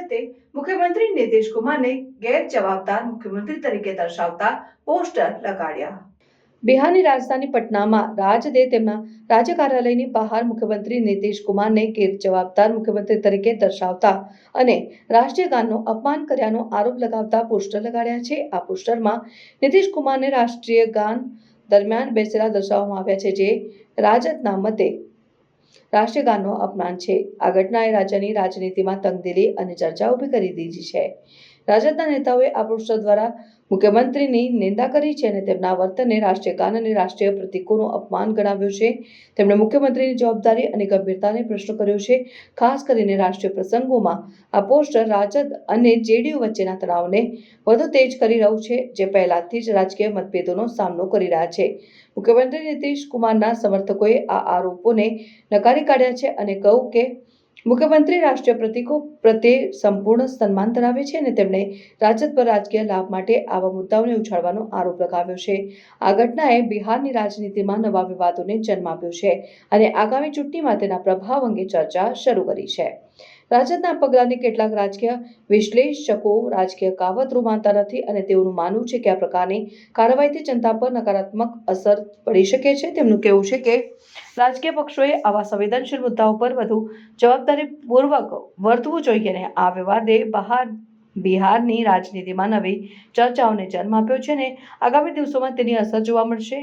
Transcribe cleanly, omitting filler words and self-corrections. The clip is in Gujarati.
રાજદે મુખ્યમંત્રી નીતિશ કુમારને ગેરજવાબદાર મુખ્યમંત્રી તરીકે દર્શાવતા પોસ્ટર લગાડ્યા। બિહારની રાજધાની પટનામાં રાજદે તેમના રાજ્ય કાર્યાલયની બહાર મુખ્યમંત્રી નીતિશ કુમારને ગેરજવાબદાર મુખ્યમંત્રી તરીકે દર્શાવતા અને રાષ્ટ્રીય ગાનનું અપમાન કર્યાનો આરોપ લગાવતા પોસ્ટર લગાડ્યા છે। આ પોસ્ટરમાં નીતિશ કુમારને રાષ્ટ્રીય ગાન દરમિયાન બેસેલા દર્શાવવામાં આવ્યા છે, જે રાજદના મતે રાષ્ટ્રીય ગાનનું અપમાન છે। આ ઘટનાએ રાજ્યની રાજનીતિમાં તંગદિલી અને ચર્ચા ઊભી કરી દીધી છે। રાજદના નેતાઓએ આ પોસ્ટર દ્વારા મુખ્યમંત્રીની નિંદા કરી છે અને તેમના વર્તનને રાષ્ટ્રીય ગાન અને રાષ્ટ્રીય પ્રતીકોનું અપમાન ગણાવ્યું છે। તેમણે મુખ્યમંત્રીની જવાબદારી અને ગંભીરતાને પ્રશ્ન કર્યો છે। ખાસ કરીને રાષ્ટ્રીય પ્રસંગોમાં આ પોસ્ટર રાજદ અને જેડીયુ વચ્ચેના તણાવને વધુ તેજ કરી રહ્યું છે, જે પહેલાથી જ રાજકીય મતભેદોનો સામનો કરી રહ્યા છે। મુખ્યમંત્રી નીતિશ કુમારના સમર્થકોએ આ આરોપોને નકારી કાઢ્યા છે અને કહ્યું કે મુખ્યમંત્રી રાષ્ટ્રીય પ્રતીકો પ્રત્યે સંપૂર્ણ સન્માન ધરાવે છે અને તેમણે રાજદ પર રાજકીય લાભ માટે આવા મુદ્દાઓને ઉછાળવાનો આરોપ લગાવ્યો છે। આ ઘટનાએ બિહારની રાજનીતિમાં નવા વિવાદોને જન્મ આપ્યો છે અને આગામી ચૂંટણીમાં તેના પ્રભાવ અંગે ચર્ચા શરૂ કરી છે। રાજદના પગલાંને કેટલાક રાજકીય વિશ્લેષકો રાજકીય કાવતરું માનતા નથી અને તેઓનું માનવું છે કે આ પ્રકારની કાર્યવાહીથી જનતા પર નકારાત્મક અસર પડી શકે છે। તેમનું કહેવું છે કે રાજકીય પક્ષોએ આવા સંવેદનશીલ મુદ્દાઓ પર વધુ જવાબદારીપૂર્વક વર્તવું જોઈએ અને આ વિવાદે બિહારની રાજનીતિમાં નવી ચર્ચાઓને જન્મ આપ્યો છે અને આગામી દિવસોમાં તેની અસર જોવા મળશે।